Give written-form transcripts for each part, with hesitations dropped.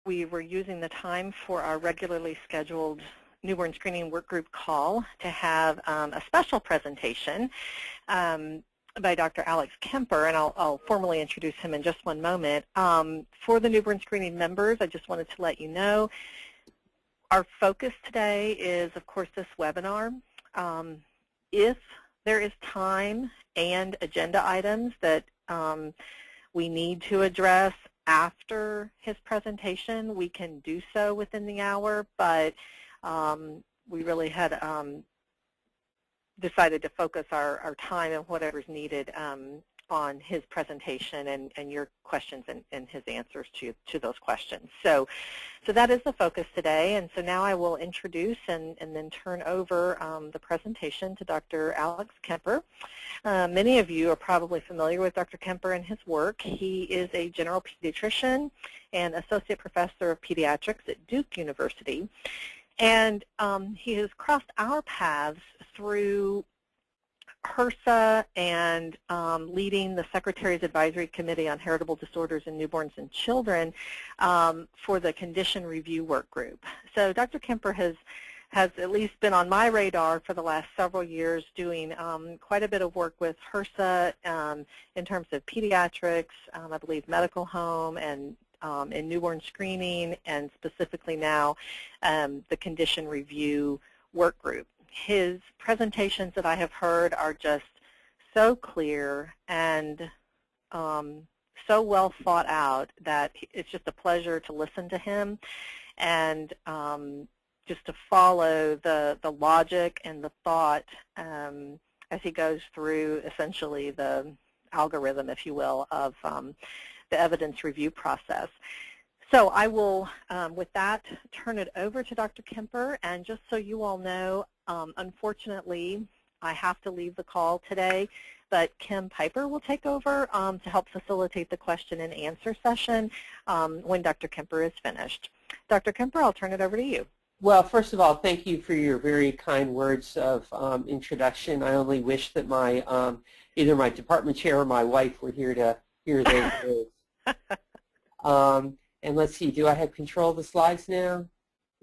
we were using the time for our regularly scheduled newborn screening work group call to have a special presentation by Dr. Alex Kemper, and I'll formally introduce him in just one moment. For the newborn screening members, I just wanted to let you know our focus today is, of course, this webinar. If there is time and agenda items that we need to address after his presentation, we can do so within the hour, but we really had decided to focus our time and whatever's needed on his presentation and your questions and his answers to those questions. So that is the focus today, and so now I will introduce and then turn over the presentation to Dr. Alex Kemper. Many of you are probably familiar with Dr. Kemper and his work. He is a general pediatrician and associate professor of pediatrics at Duke University. And he has crossed our paths through HRSA and leading the Secretary's Advisory Committee on Heritable Disorders in Newborns and Children for the Condition Review Work Group. So Dr. Kemper has at least been on my radar for the last several years doing quite a bit of work with HRSA in terms of pediatrics, I believe medical home, and in newborn screening, and specifically now the Condition Review Work Group. His presentations that I have heard are just so clear and so well thought out that it's just a pleasure to listen to him and just to follow the logic and the thought as he goes through essentially the algorithm, if you will, of the evidence review process. So I will, with that, turn it over to Dr. Kemper. And just so you all know, unfortunately, I have to leave the call today, but Kim Piper will take over to help facilitate the question and answer session when Dr. Kemper is finished. Dr. Kemper, I'll turn it over to you. Well, first of all, thank you for your very kind words of introduction. I only wish that my either my department chair or my wife were here to hear those words. And let's see, do I have control of the slides now?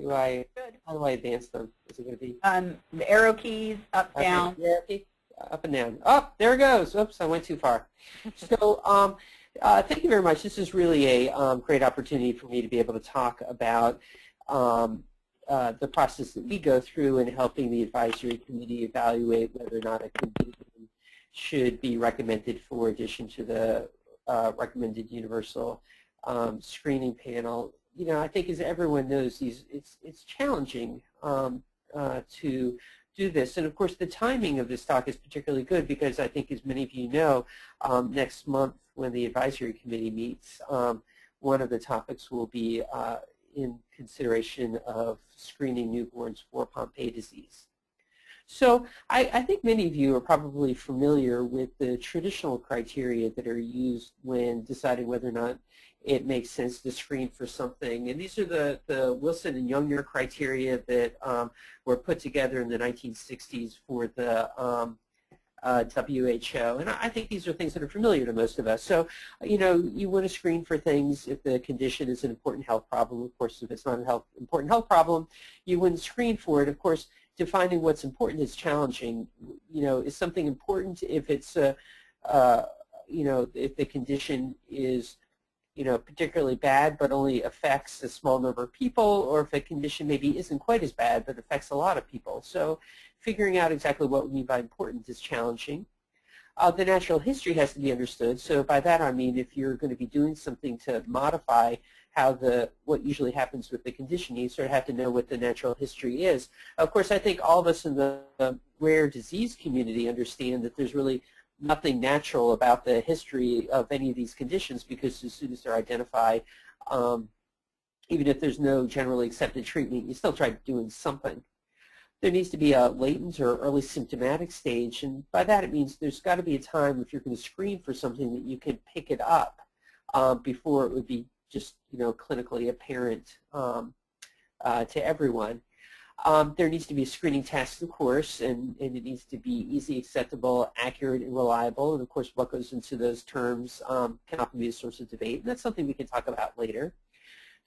How do I advance them? Is it going to be? The arrow keys, up, okay, down. Arrow key, up and down. Oh, there it goes. Oops, I went too far. So thank you very much. This is really a great opportunity for me to be able to talk about the process that we go through in helping the advisory committee evaluate whether or not a condition should be recommended for addition to the recommended universal screening panel. You know, I think as everyone knows, it's challenging to do this. And of course, the timing of this talk is particularly good because I think, as many of you know, next month when the advisory committee meets, one of the topics will be in consideration of screening newborns for Pompe disease. So I think many of you are probably familiar with the traditional criteria that are used when deciding whether or not it makes sense to screen for something. And these are the Wilson and Youngner criteria that were put together in the 1960s for the WHO. And I think these are things that are familiar to most of us. So, you know, you want to screen for things if the condition is an important health problem. Of course, if it's not an important health problem, you wouldn't screen for it. Of course, defining what's important is challenging. You know, is something important if it's you know, if the condition is, you know, particularly bad but only affects a small number of people, or if a condition maybe isn't quite as bad but affects a lot of people. So figuring out exactly what we mean by important is challenging. The natural history has to be understood. So by that I mean if you're going to be doing something to modify how what usually happens with the condition, you sort of have to know what the natural history is. Of course, I think all of us in the rare disease community understand that there's really nothing natural about the history of any of these conditions, because as soon as they're identified, even if there's no generally accepted treatment, you still try doing something. There needs to be a latent or early symptomatic stage, and by that it means there's got to be a time if you're going to screen for something that you can pick it up before it would be just, you know, clinically apparent to everyone. There needs to be a screening test, of course, and it needs to be easy, acceptable, accurate, and reliable. And of course, what goes into those terms can often be a source of debate, and that's something we can talk about later.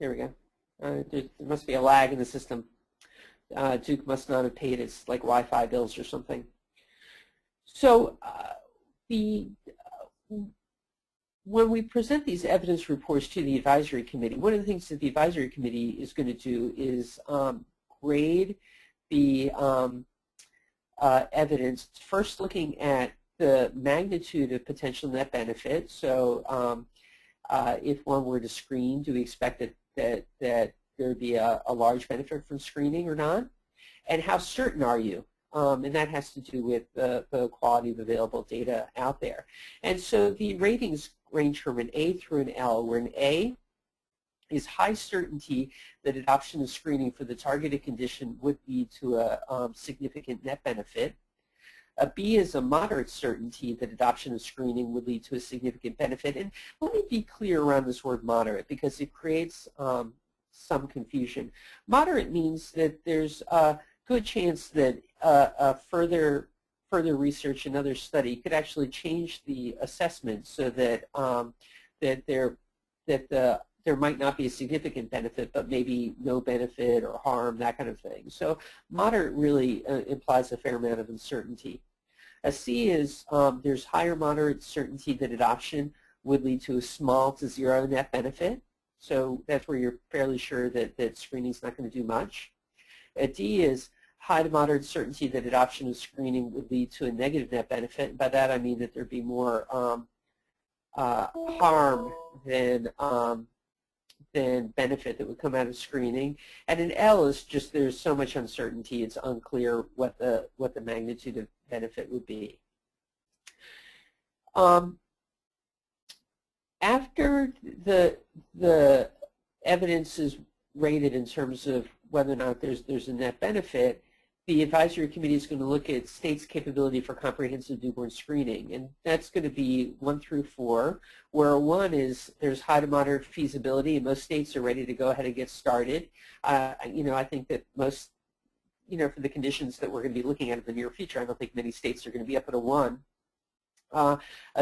There we go. There must be a lag in the system. Duke must not have paid its like Wi-Fi bills or something. So when we present these evidence reports to the advisory committee, one of the things that the advisory committee is going to do is grade the evidence, first looking at the magnitude of potential net benefit. So if one were to screen, do we expect that there would be a large benefit from screening or not? And how certain are you? And that has to do with the quality of available data out there. And so the ratings range from an A through an L, where an A is high certainty that adoption of screening for the targeted condition would lead to a significant net benefit. A B is a moderate certainty that adoption of screening would lead to a significant benefit. And let me be clear around this word moderate because it creates some confusion. Moderate means that there's a good chance that further research, another study, could actually change the assessment so that there might not be a significant benefit, but maybe no benefit or harm, that kind of thing. So moderate really implies a fair amount of uncertainty. A C is there's higher moderate certainty that adoption would lead to a small to zero net benefit. So that's where you're fairly sure that screening is not going to do much. A D is high to moderate certainty that adoption of screening would lead to a negative net benefit. And by that I mean that there'd be more harm than benefit that would come out of screening. And an L is just there's so much uncertainty, it's unclear what the magnitude of benefit would be. After the evidence is rated in terms of whether or not there's a net benefit, the advisory committee is going to look at states' capability for comprehensive newborn screening, and that's going to be 1 through 4, where 1 is there's high to moderate feasibility, and most states are ready to go ahead and get started. I think that most, for the conditions that we're going to be looking at in the near future, I don't think many states are going to be up at a 1. A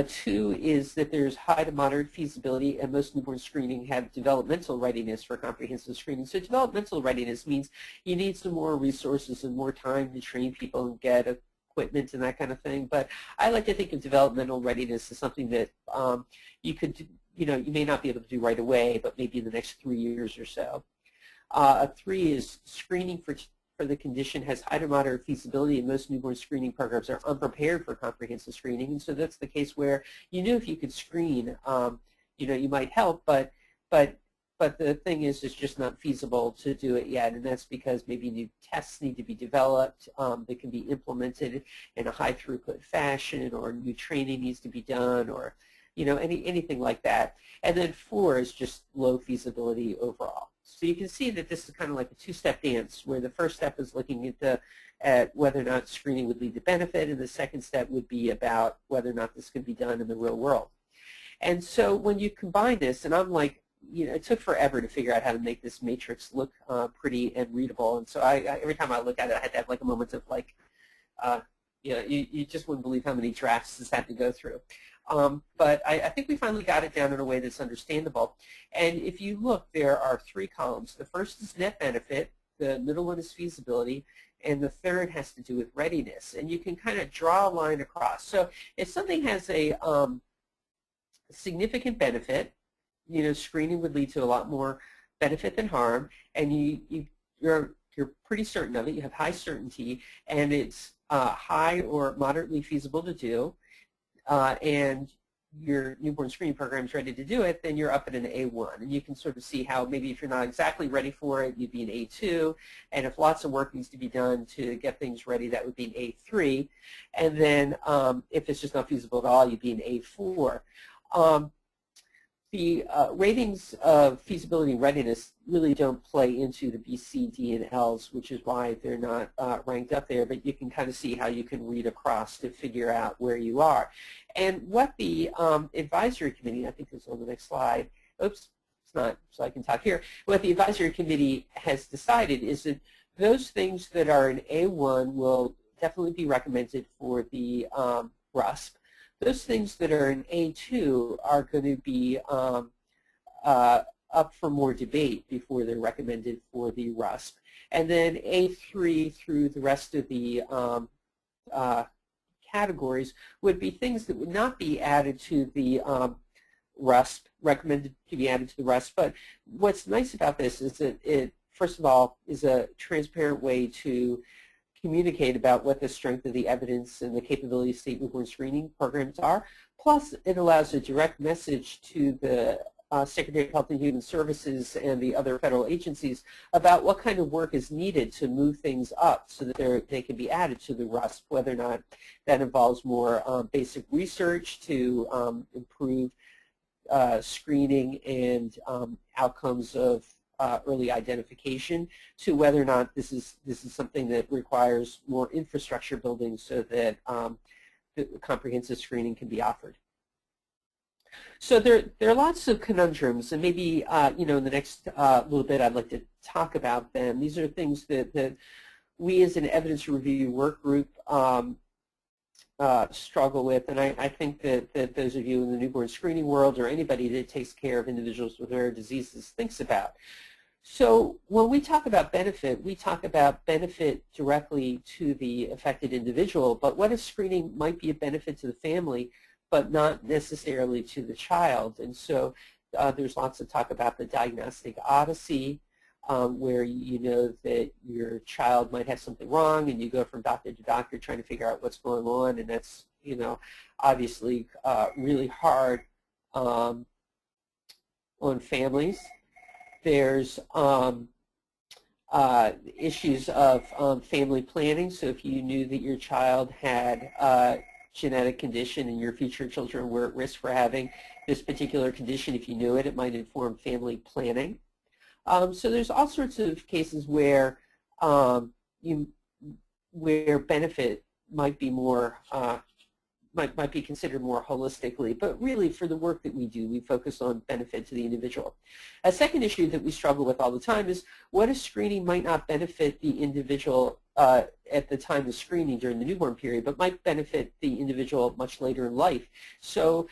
2 is that there's high to moderate feasibility, and most newborn screening have developmental readiness for comprehensive screening. So developmental readiness means you need some more resources and more time to train people and get equipment and that kind of thing. But I like to think of developmental readiness as something that you could, you may not be able to do right away, but maybe in the next 3 years or so. A 3 is screening for the condition has high to moderate feasibility, and most newborn screening programs are unprepared for comprehensive screening. And so that's the case where you knew if you could screen, you might help, but the thing is it's just not feasible to do it yet, and that's because maybe new tests need to be developed that can be implemented in a high throughput fashion, or new training needs to be done, or anything like that. And then 4 is just low feasibility overall. So you can see that this is kind of like a 2-step dance, where the first step is looking at whether or not screening would lead to benefit, and the second step would be about whether or not this can be done in the real world. And so when you combine this, and I'm like, it took forever to figure out how to make this matrix look pretty and readable, and so every time I look at it, I had to have like a moment of like, you just wouldn't believe how many drafts this had to go through. But I think we finally got it down in a way that's understandable. And if you look, there are 3 columns. The first is net benefit, the middle one is feasibility, and the third has to do with readiness. And you can kind of draw a line across. So if something has a significant benefit, screening would lead to a lot more benefit than harm, and you're pretty certain of it, you have high certainty, and it's high or moderately feasible to do, and your newborn screening program is ready to do it, then you're up at an A1. And you can sort of see how maybe if you're not exactly ready for it, you'd be an A2. And if lots of work needs to be done to get things ready, that would be an A3. And then if it's just not feasible at all, you'd be an A4. The ratings of feasibility and readiness really don't play into the B, C, D, and L's, which is why they're not ranked up there, but you can kind of see how you can read across to figure out where you are. And what the advisory committee, I think this is on the next slide, oops, it's not, so I can talk here. What the advisory committee has decided is that those things that are in A1 will definitely be recommended for the RUSP. Those things that are in A2 are going to be up for more debate before they're recommended for the RUSP. And then A3 through the rest of the categories would be things that would not be added to the RUSP, recommended to be added to the RUSP. But what's nice about this is that it, first of all, is a transparent way to communicate about what the strength of the evidence and the capability of state newborn screening programs are. Plus, it allows a direct message to the Secretary of Health and Human Services and the other federal agencies about what kind of work is needed to move things up so that they can be added to the RUSP, whether or not that involves more basic research to improve screening and outcomes of early identification, to whether or not this is something that requires more infrastructure building so that the comprehensive screening can be offered. So there are lots of conundrums, and maybe in the next little bit I'd like to talk about them. These are things that we as an evidence review work group struggle with, and I think that those of you in the newborn screening world or anybody that takes care of individuals with rare diseases thinks about. So when we talk about benefit, we talk about benefit directly to the affected individual, but what if screening might be a benefit to the family but not necessarily to the child? And so there's lots of talk about the diagnostic odyssey, where you know that your child might have something wrong and you go from doctor to doctor trying to figure out what's going on, and that's obviously really hard on families. There's issues of family planning. So if you knew that your child had a genetic condition and your future children were at risk for having this particular condition, if you knew it, it might inform family planning. So there's all sorts of cases where where benefit might be more might be considered more holistically, but really for the work that we do, we focus on benefit to the individual. A second issue that we struggle with all the time is what if screening might not benefit the individual at the time of screening during the newborn period, but might benefit the individual much later in life. So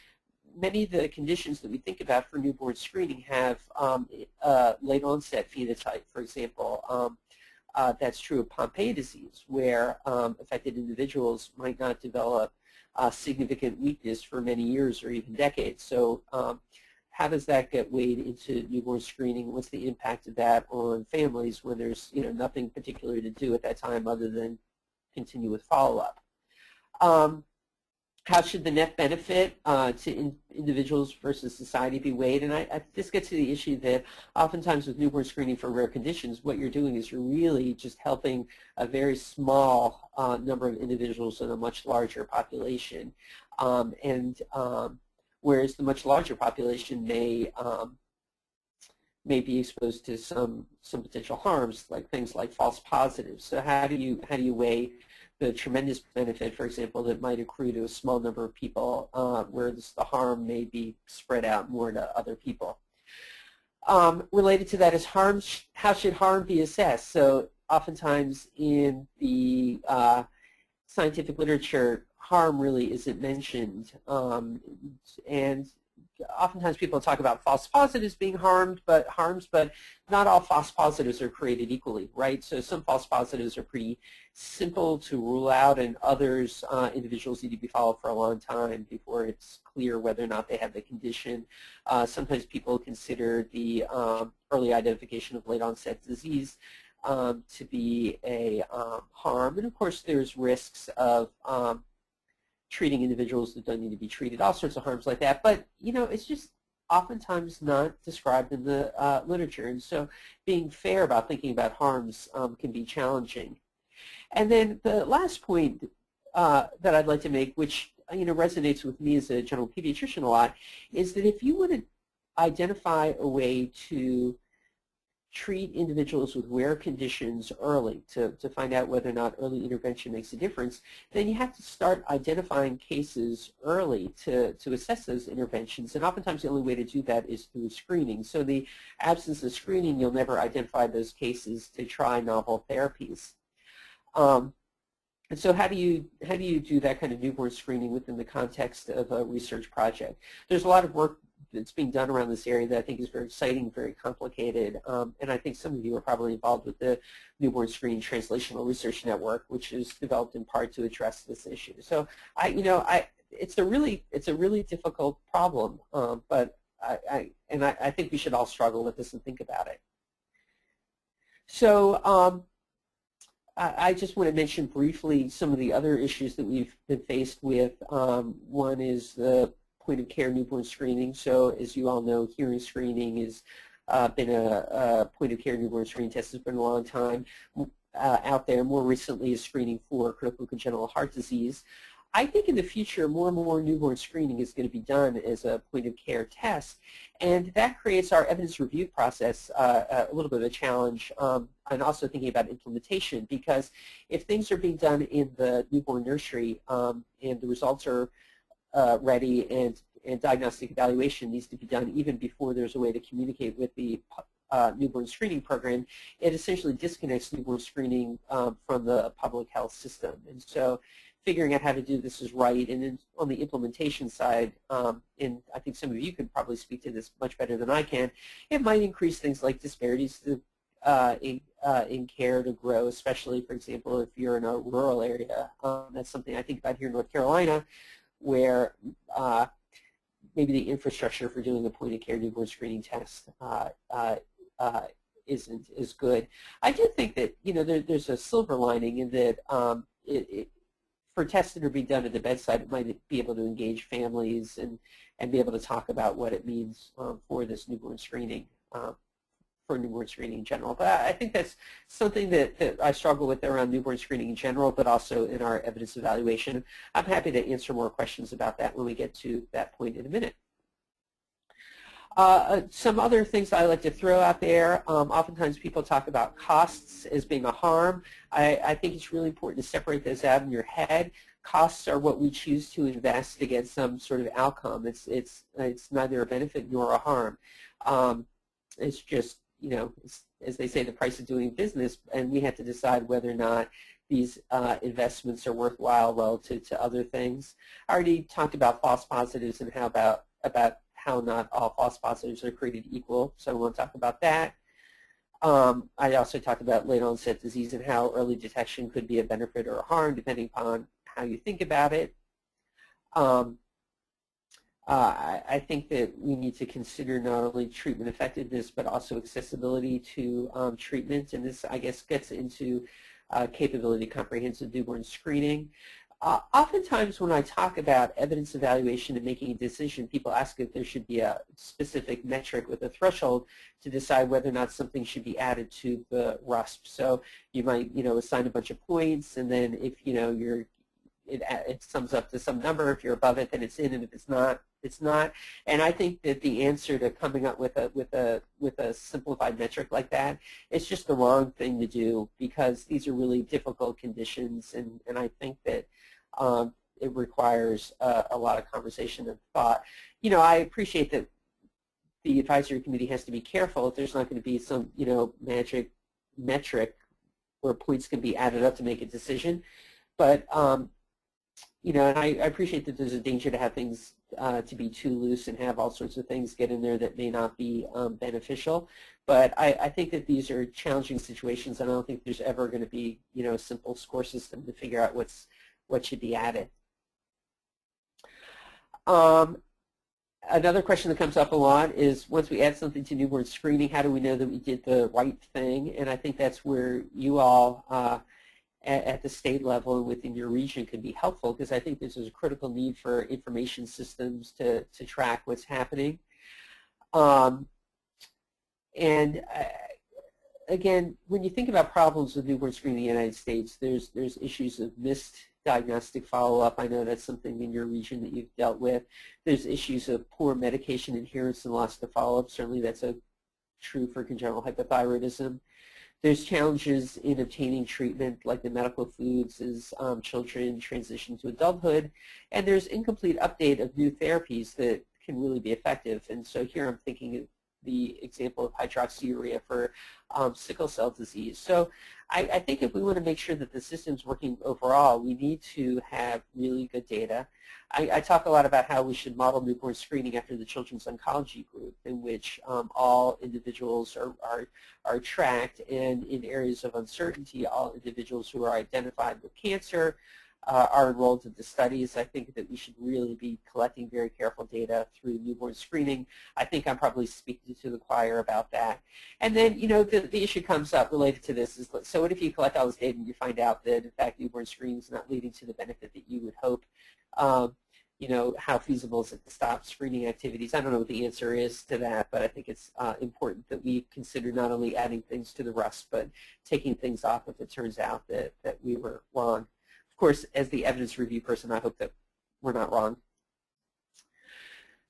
many of the conditions that we think about for newborn screening have late onset phenotype, for example. That's true of Pompe disease, where affected individuals might not develop significant weakness for many years or even decades. So how does that get weighed into newborn screening? What's the impact of that on families when there's nothing particular to do at that time other than continue with follow-up? How should the net benefit to individuals versus society be weighed? And this gets to the issue that oftentimes with newborn screening for rare conditions, what you're doing is you're really just helping a very small number of individuals in a much larger population. Whereas the much larger population may be exposed to some potential harms, like things like false positives. So how do you weigh the tremendous benefit, for example, that might accrue to a small number of people, whereas the harm may be spread out more to other people? Related to that is harm. How should harm be assessed? So oftentimes in the scientific literature, harm really isn't mentioned, and oftentimes people talk about false positives being harms, but not all false positives are created equally, right? So some false positives are pretty simple to rule out, and others, individuals need to be followed for a long time before it's clear whether or not they have the condition. Sometimes people consider the early identification of late onset disease to be a harm, and of course there's risks of treating individuals that don't need to be treated, all sorts of harms like that. But it's just oftentimes not described in the literature, and so being fair about thinking about harms can be challenging. And then the last point that I'd like to make, which resonates with me as a general pediatrician a lot, is that if you want to identify a way to treat individuals with rare conditions early to find out whether or not early intervention makes a difference, then you have to start identifying cases early to assess those interventions. And oftentimes the only way to do that is through screening. So in the absence of screening, you'll never identify those cases to try novel therapies. And so how do you do that kind of newborn screening within the context of a research project? There's a lot of work that's being done around this area that I think is very exciting, very complicated, and I think some of you are probably involved with the Newborn Screening Translational Research Network, which is developed in part to address this issue. So it's a really difficult problem, but I think we should all struggle with this and think about it. So I just want to mention briefly some of the other issues that we've been faced with. One is the point-of-care newborn screening. So as you all know, hearing screening has been a point-of-care newborn screening test has been a long time out there. More recently is screening for critical congenital heart disease. I think in the future, more and more newborn screening is going to be done as a point-of-care test, and that creates our evidence review process a little bit of a challenge, and also thinking about implementation, because if things are being done in the newborn nursery and the results are ready and diagnostic evaluation needs to be done even before there's a way to communicate with the newborn screening program, it essentially disconnects newborn screening from the public health system. And so figuring out how to do this is right. And then on the implementation side, and I think some of you could probably speak to this much better than I can, it might increase things like disparities in care to grow, especially, for example, if you're in a rural area. That's something I think about here in North Carolina, where maybe the infrastructure for doing a point-of-care newborn screening test isn't as good. I do think that there's a silver lining in that for tests that are being done at the bedside, it might be able to engage families and be able to talk about what it means for this newborn screening, for newborn screening in general. But I think that's something that I struggle with around newborn screening in general, but also in our evidence evaluation. I'm happy to answer more questions about that when we get to that point in a minute. Some other things I like to throw out there, oftentimes people talk about costs as being a harm. I think it's really important to separate those out in your head. Costs are what we choose to invest to get some sort of outcome. It's neither a benefit nor a harm. It's just, as they say, the price of doing business, and we have to decide whether or not these investments are worthwhile relative to other things. I already talked about false positives and how about how not all false positives are created equal, so I won't talk about that. I also talked about late onset disease and how early detection could be a benefit or a harm depending upon how you think about it. I think that we need to consider not only treatment effectiveness but also accessibility to treatment, and this I guess gets into capability comprehensive newborn screening. Oftentimes when I talk about evidence evaluation and making a decision, people ask if there should be a specific metric with a threshold to decide whether or not something should be added to the RUSP. So you might, assign a bunch of points, and then if, it sums up to some number. If you're above it, then it's in, and if it's not, it's not. And I think that the answer to coming up with a simplified metric like that is just the wrong thing to do, because these are really difficult conditions, and I think that it requires a lot of conversation and thought. I appreciate that the advisory committee has to be careful if there's not going to be some, magic metric where points can be added up to make a decision. But, and I appreciate that there's a danger to have things to be too loose and have all sorts of things get in there that may not be beneficial. But I think that these are challenging situations, and I don't think there's ever going to be, a simple score system to figure out what should be added. Another question that comes up a lot is, once we add something to newborn screening, how do we know that we did the right thing? And I think that's where you all at the state level and within your region can be helpful, because I think this is a critical need for information systems to track what's happening. Again, when you think about problems with newborn screening in the United States, there's issues of missed diagnostic follow-up. I know that's something in your region that you've dealt with. There's issues of poor medication adherence and loss to follow-up. Certainly that's true for congenital hypothyroidism. There's challenges in obtaining treatment, like the medical foods, as children transition to adulthood. And there's incomplete update of new therapies that can really be effective. And so here I'm thinking the example of hydroxyurea for sickle cell disease. So I think if we want to make sure that the system's working overall, we need to have really good data. I talk a lot about how we should model newborn screening after the Children's Oncology Group, in which all individuals are tracked, and in areas of uncertainty, all individuals who are identified with cancer are enrolled in the studies. I think that we should really be collecting very careful data through newborn screening. I think I'm probably speaking to the choir about that. And then, you know, the issue comes up related to this is, so what if you collect all this data and you find out that, in fact, newborn screening is not leading to the benefit that you would hope? You know, how feasible is it to stop screening activities? I don't know what the answer is to that, but I think it's important that we consider not only adding things to the RUSP, but taking things off if it turns out that we were wrong. Of course, as the evidence review person, I hope that we're not wrong.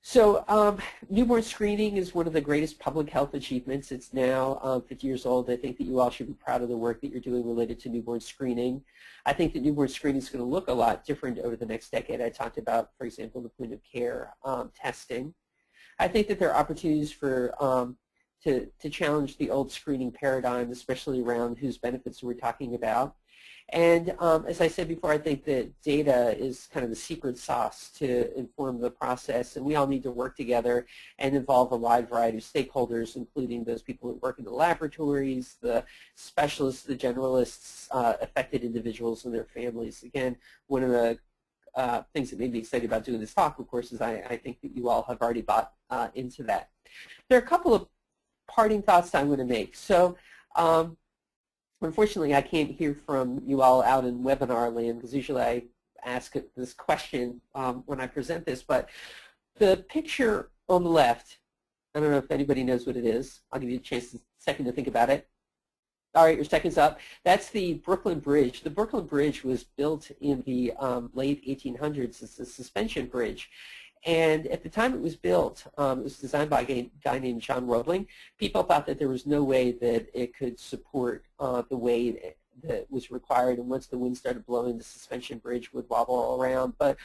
So newborn screening is one of the greatest public health achievements. It's now 50 years old. I think that you all should be proud of the work that you're doing related to newborn screening. I think that newborn screening is going to look a lot different over the next decade. I talked about, for example, the point of care testing. I think that there are opportunities for to challenge the old screening paradigm, especially around whose benefits we're talking about. And as I said before, I think that data is kind of the secret sauce to inform the process, and we all need to work together and involve a wide variety of stakeholders, including those people who work in the laboratories, the specialists, the generalists, affected individuals and their families. Again, one of the things that made me excited about doing this talk, of course, is I think that you all have already bought into that. There are a couple of parting thoughts I'm going to make. So unfortunately, I can't hear from you all out in webinar land, because usually I ask this question when I present this. But the picture on the left, I don't know if anybody knows what it is. I'll give you a second to think about it. All right, your second's up. That's the Brooklyn Bridge. The Brooklyn Bridge was built in the late 1800s. It's a suspension bridge. And at the time it was built, it was designed by a guy named John Roebling. People thought that there was no way that it could support the weight that was required, and once the wind started blowing, the suspension bridge would wobble all around. But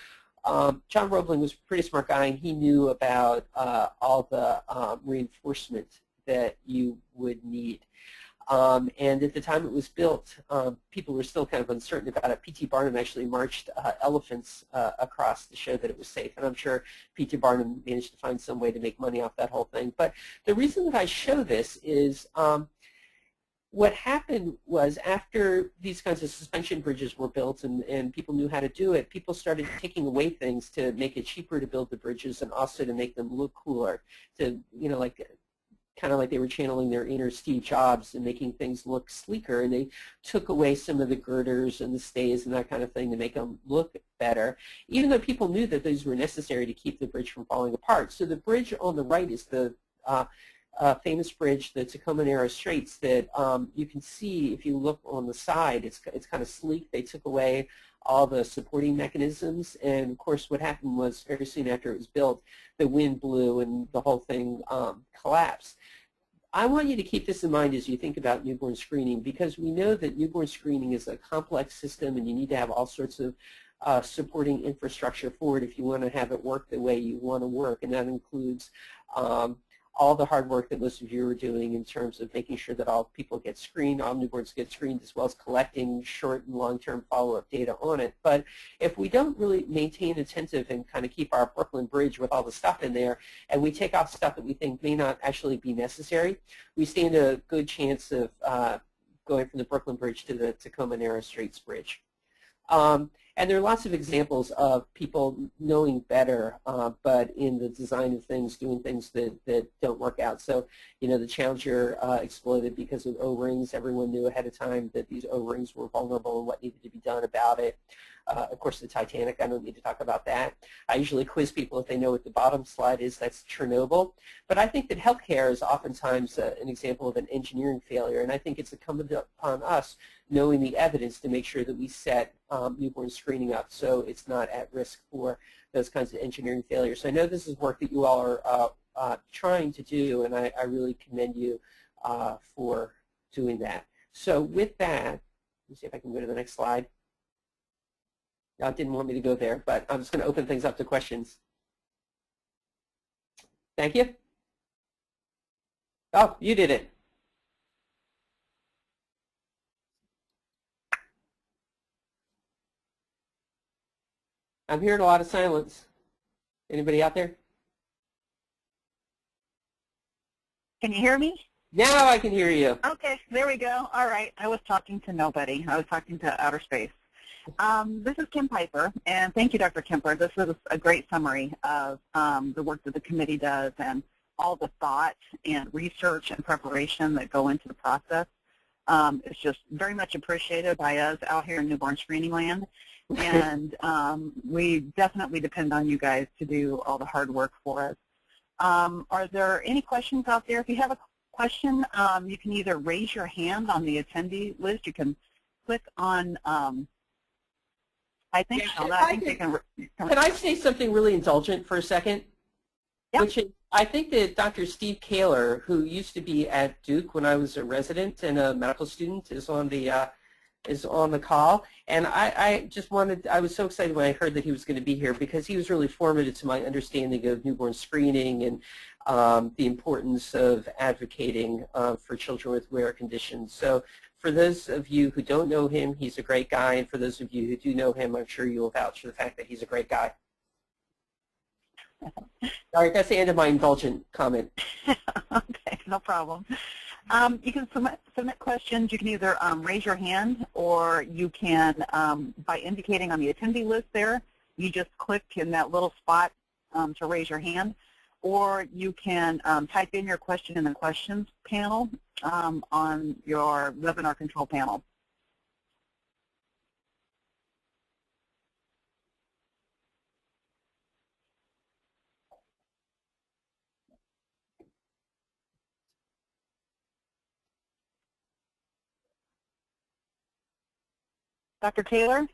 John Roebling was a pretty smart guy, and he knew about all the reinforcement that you would need. And at the time it was built, people were still kind of uncertain about it. P.T. Barnum actually marched elephants across to show that it was safe. And I'm sure P.T. Barnum managed to find some way to make money off that whole thing. But the reason that I show this is what happened was, after these kinds of suspension bridges were built and people knew how to do it, people started taking away things to make it cheaper to build the bridges, and also to make them look cooler, to, you know, like, kind of like they were channeling their inner Steve Jobs and making things look sleeker, and they took away some of the girders and the stays and that kind of thing to make them look better, even though people knew that these were necessary to keep the bridge from falling apart. So the bridge on the right is the famous bridge, the Tacoma Narrow Straits, that you can see if you look on the side. It's kind of sleek. They took away all the supporting mechanisms, and of course what happened was, very soon after it was built, the wind blew and the whole thing collapsed. I want you to keep this in mind as you think about newborn screening, because we know that newborn screening is a complex system, and you need to have all sorts of supporting infrastructure for it if you want to have it work the way you want to work, and that includes all the hard work that most of you are doing in terms of making sure that all people get screened, all newborns get screened, as well as collecting short and long-term follow-up data on it. But if we don't really maintain attentive and kind of keep our Brooklyn Bridge with all the stuff in there, and we take off stuff that we think may not actually be necessary, we stand a good chance of going from the Brooklyn Bridge to the Tacoma Narrow Straits Bridge. And there are lots of examples of people knowing better, but in the design of things, doing things that don't work out. So, you know, the Challenger exploded because of O-rings. Everyone knew ahead of time that these O-rings were vulnerable and what needed to be done about it. Of course, the Titanic, I don't need to talk about that. I usually quiz people if they know what the bottom slide is. That's Chernobyl. But I think that healthcare is oftentimes an example of an engineering failure, and I think it's incumbent upon us, knowing the evidence, to make sure that we set newborn screening up so it's not at risk for those kinds of engineering failures. So I know this is work that you all are trying to do, and I really commend you for doing that. So with that, let me see if I can go to the next slide. I didn't want me to go there, but I'm just going to open things up to questions. Thank you. Oh, you did it. I'm hearing a lot of silence. Anybody out there? Can you hear me? Now I can hear you. Okay, there we go. All right, I was talking to nobody. I was talking to outer space. This is Kim Piper, and thank you, Dr. Kemper. This was a great summary of the work that the committee does and all the thought and research and preparation that go into the process. It's just very much appreciated by us out here in newborn screening land, and we definitely depend on you guys to do all the hard work for us. Are there any questions out there? If you have a question, you can either raise your hand on the attendee list. You can click on, I think, Can I say something really indulgent for a second? Yep. Which is, I think that Dr. Steve Kaler, who used to be at Duke when I was a resident and a medical student, is on the call. And I was so excited when I heard that he was going to be here because he was really formative to my understanding of newborn screening and the importance of advocating for children with rare conditions. So for those of you who don't know him, he's a great guy. And for those of you who do know him, I'm sure you will vouch for the fact that he's a great guy. All right, that's the end of my indulgent comment. Okay, no problem. You can submit questions. You can either raise your hand, or you can, by indicating on the attendee list there, you just click in that little spot to raise your hand, or you can type in your question in the questions panel on your webinar control panel. Dr. Taylor?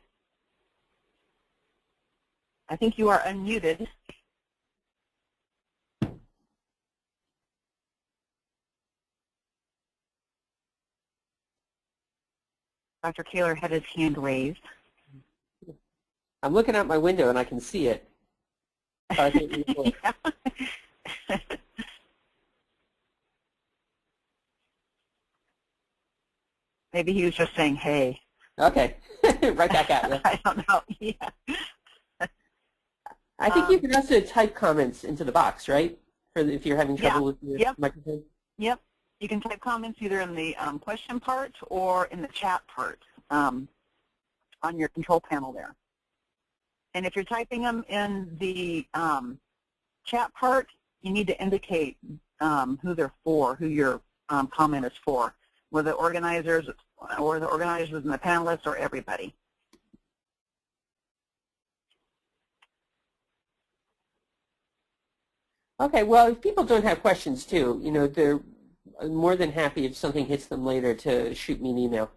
I think you are unmuted. Dr. Taylor had his hand raised. I'm looking out my window and I can see it. Maybe he was just saying, hey. Okay, right back at you. I don't know. Yeah. I think you can also type comments into the box, right? If you're having trouble with your microphone. Yep. You can type comments either in the question part or in the chat part on your control panel there. And if you're typing them in the chat part, you need to indicate who they're for, who your comment is for, whether organizers and the panelists or everybody. Okay, well, if people don't have questions too, you know, they're more than happy if something hits them later to shoot me an email.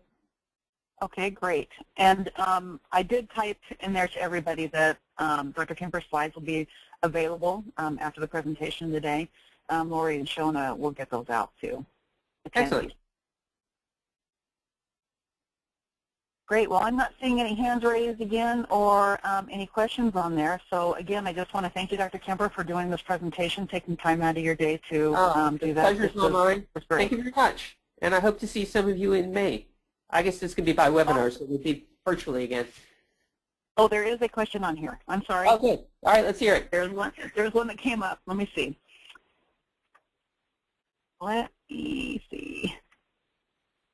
Okay, great. And I did type in there to everybody that Dr. Kemper's slides will be available after the presentation today. Lori and Shona will get those out too. Excellent. Great. Well, I'm not seeing any hands raised again or any questions on there. So again, I just want to thank you, Dr. Kemper, for doing this presentation, taking time out of your day to do that. Pleasure's all mine. Thank you very much. And I hope to see some of you in May. I guess this can be by webinar, so it would be virtually again. Oh, there is a question on here. I'm sorry. Oh, good. All right, let's hear it. There's one that came up. Let me see. Let me see.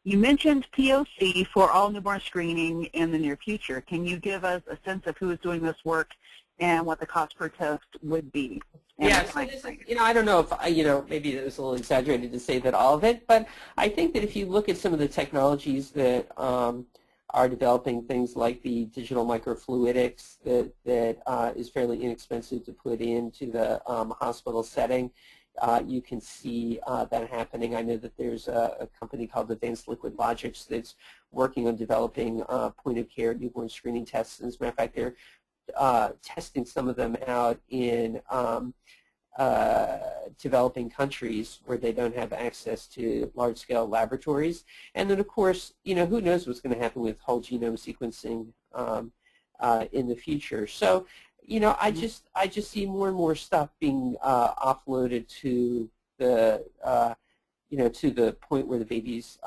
You mentioned POC for all newborn screening in the near future. Can you give us a sense of who is doing this work and what the cost per test would be? Yeah, so this is, you know, I don't know if, you know, maybe it was a little exaggerated to say that all of it, but I think that if you look at some of the technologies that are developing, things like the digital microfluidics that is fairly inexpensive to put into the hospital setting, you can see that happening. I know that there's a company called Advanced Liquid Logics that's working on developing point-of-care newborn screening tests. And as a matter of fact, they're testing some of them out in developing countries where they don't have access to large-scale laboratories. And then, of course, you know, who knows what's going to happen with whole genome sequencing in the future. So, you know, I just see more and more stuff being offloaded to the to the point where the baby's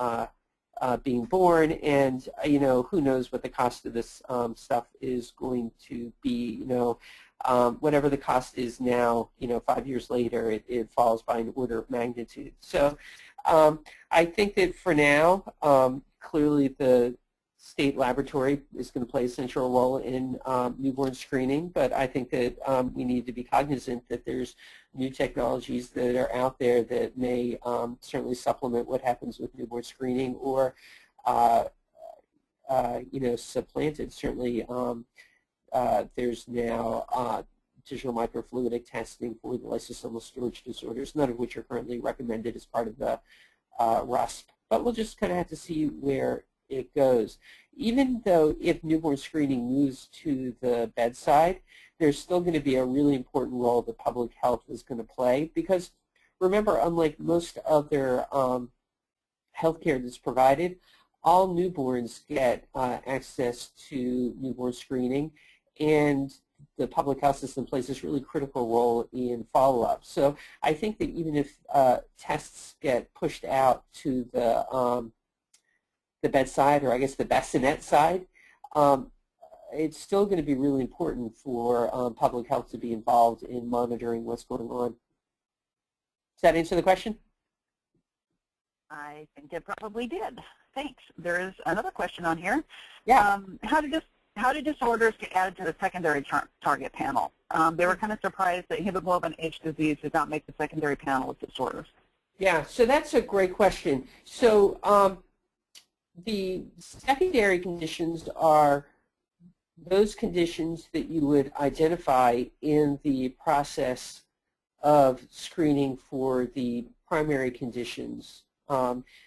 being born, and who knows what the cost of this stuff is going to be. Whatever the cost is now, 5 years later, it falls by an order of magnitude. So I think that for now, clearly the state laboratory is going to play a central role in newborn screening, but I think that we need to be cognizant that there's new technologies that are out there that may certainly supplement what happens with newborn screening or supplant it. Certainly there's now digital microfluidic testing for the lysosomal storage disorders, none of which are currently recommended as part of the RUSP. But we'll just kind of have to see where it goes. Even though if newborn screening moves to the bedside, there's still going to be a really important role that public health is going to play, because remember, unlike most other health care that's provided, all newborns get access to newborn screening, and the public health system plays this really critical role in follow-up. So I think that even if tests get pushed out to the bedside, or I guess the bassinet side, it's still going to be really important for public health to be involved in monitoring what's going on. Does that answer the question? I think it probably did. Thanks. There is another question on here. Yeah. How did disorders get added to the secondary target panel? They were kind of surprised that hemoglobin H disease did not make the secondary panel of disorders. Yeah, so that's a great question. So the secondary conditions are those conditions that you would identify in the process of screening for the primary conditions.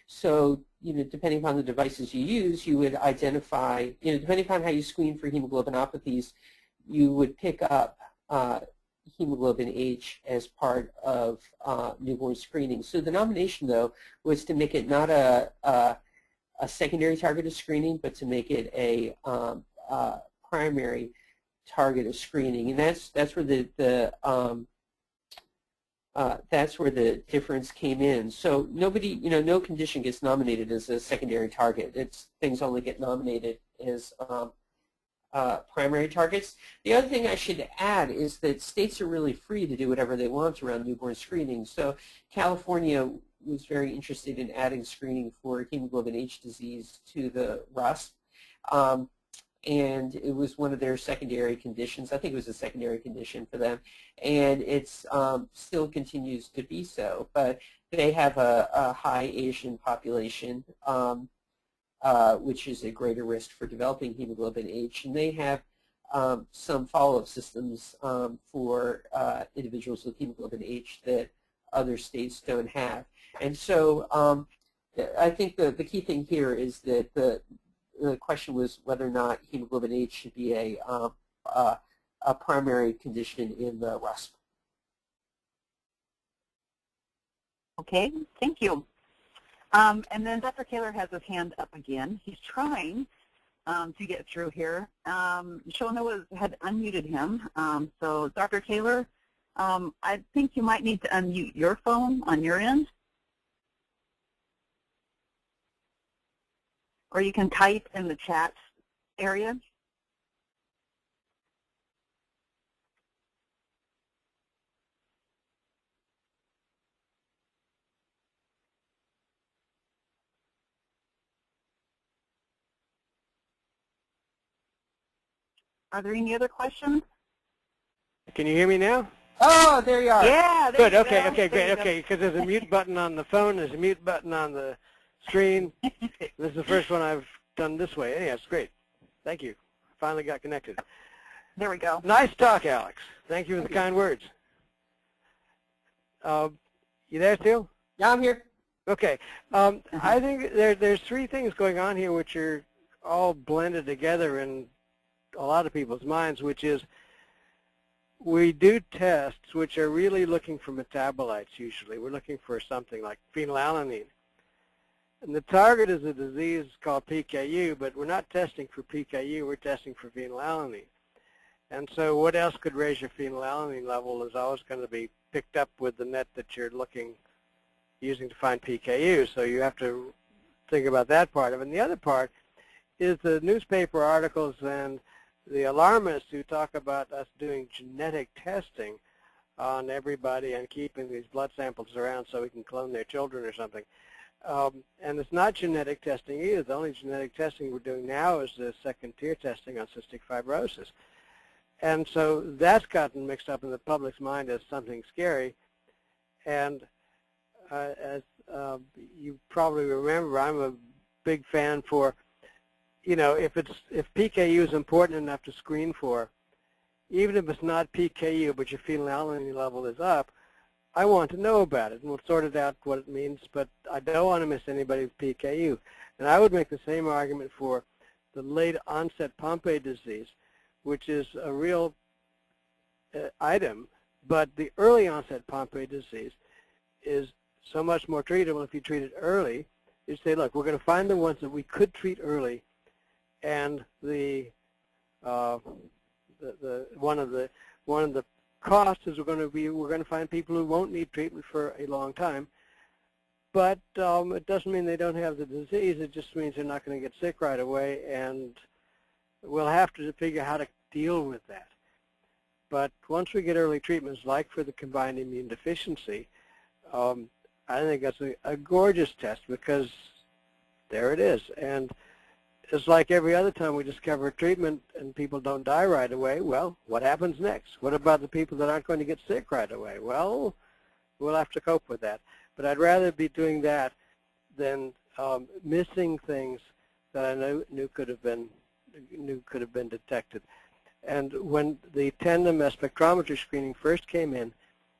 So, depending upon the devices you use, you would identify, depending upon how you screen for hemoglobinopathies, you would pick up hemoglobin H as part of newborn screening. So the nomination, though, was to make it not a secondary target of screening, but to make it a primary target of screening, and that's where the difference came in. So nobody, no condition gets nominated as a secondary target. Things only get nominated as primary targets. The other thing I should add is that states are really free to do whatever they want around newborn screening. So California was very interested in adding screening for hemoglobin H disease to the RUSP. And it was one of their secondary conditions. I think it was a secondary condition for them, and it's still continues to be so. But they have a high Asian population, which is a greater risk for developing hemoglobin H, and they have some follow-up systems for individuals with hemoglobin H that other states don't have. And so I think the key thing here is that the question was whether or not hemoglobin H should be a primary condition in the RUSP. Okay, thank you. And then Dr. Kaler has his hand up again. He's trying to get through here. Shona had unmuted him. So Dr. Kaler, I think you might need to unmute your phone on your end. Or you can type in the chat area. Are there any other questions? Can you hear me now? Oh, there you are. Yeah. Good. Okay. Okay. Great. Okay. Because there's a mute button on the phone. There's a mute button on the screen. This is the first one I've done this way. Anyhow, it's great. Thank you. Finally got connected. There we go. Nice talk, Alex. Thank you for the kind words. You there still? Yeah, I'm here. Okay. I think there's three things going on here which are all blended together in a lot of people's minds, which is we do tests which are really looking for metabolites usually. We're looking for something like phenylalanine. And the target is a disease called PKU, but we're not testing for PKU, we're testing for phenylalanine. And so what else could raise your phenylalanine level is always going to be picked up with the net that you're looking using to find PKU. So you have to think about that part of it. And the other part is the newspaper articles and the alarmists who talk about us doing genetic testing on everybody and keeping these blood samples around so we can clone their children or something. And it's not genetic testing either. The only genetic testing we're doing now is the second-tier testing on cystic fibrosis. And so that's gotten mixed up in the public's mind as something scary. And as you probably remember, I'm a big fan for, you know, if PKU is important enough to screen for, even if it's not PKU, but your phenylalanine level is up, I want to know about it, and we'll sort it out what it means, but I don't want to miss anybody with PKU. And I would make the same argument for the late onset Pompe disease, which is a real item, but the early onset Pompe disease is so much more treatable if you treat it early. You say, look, we're going to find the ones that we could treat early, and one of the costs is we're going to find people who won't need treatment for a long time. But it doesn't mean they don't have the disease. It just means they're not going to get sick right away, and we'll have to figure out how to deal with that. But once we get early treatments, like for the combined immune deficiency, I think that's a gorgeous test, because there it is. And it's like every other time we discover a treatment and people don't die right away, well, what happens next? What about the people that aren't going to get sick right away? Well, we'll have to cope with that. But I'd rather be doing that than missing things that I knew could have been detected. And when the tandem mass spectrometry screening first came in,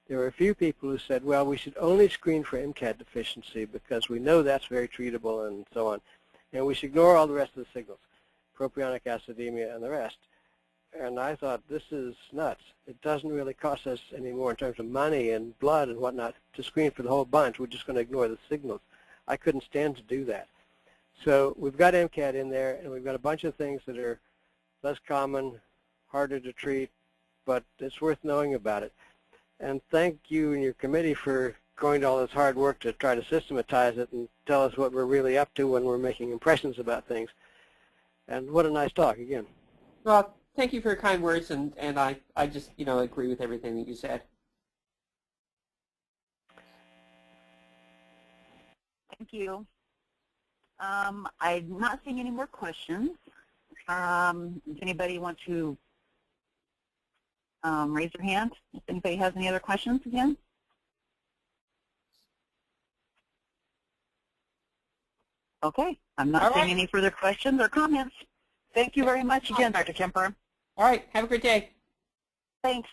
there were a few people who said, well, we should only screen for MCAD deficiency because we know that's very treatable and so on. And we should ignore all the rest of the signals, propionic acidemia and the rest. And I thought, this is nuts. It doesn't really cost us any more in terms of money and blood and whatnot to screen for the whole bunch. We're just going to ignore the signals. I couldn't stand to do that. So we've got MCAD in there, and we've got a bunch of things that are less common, harder to treat, but it's worth knowing about it. And thank you and your committee for going to all this hard work to try to systematize it and tell us what we're really up to when we're making impressions about things. And what a nice talk again. Well, thank you for your kind words, and I just, you know, agree with everything that you said. Thank you. I'm not seeing any more questions. Does anybody want to raise their hand if anybody has any other questions again? Okay, I'm not seeing any further questions or comments. Thank you very much again, Dr. Kemper. All right, have a great day. Thanks.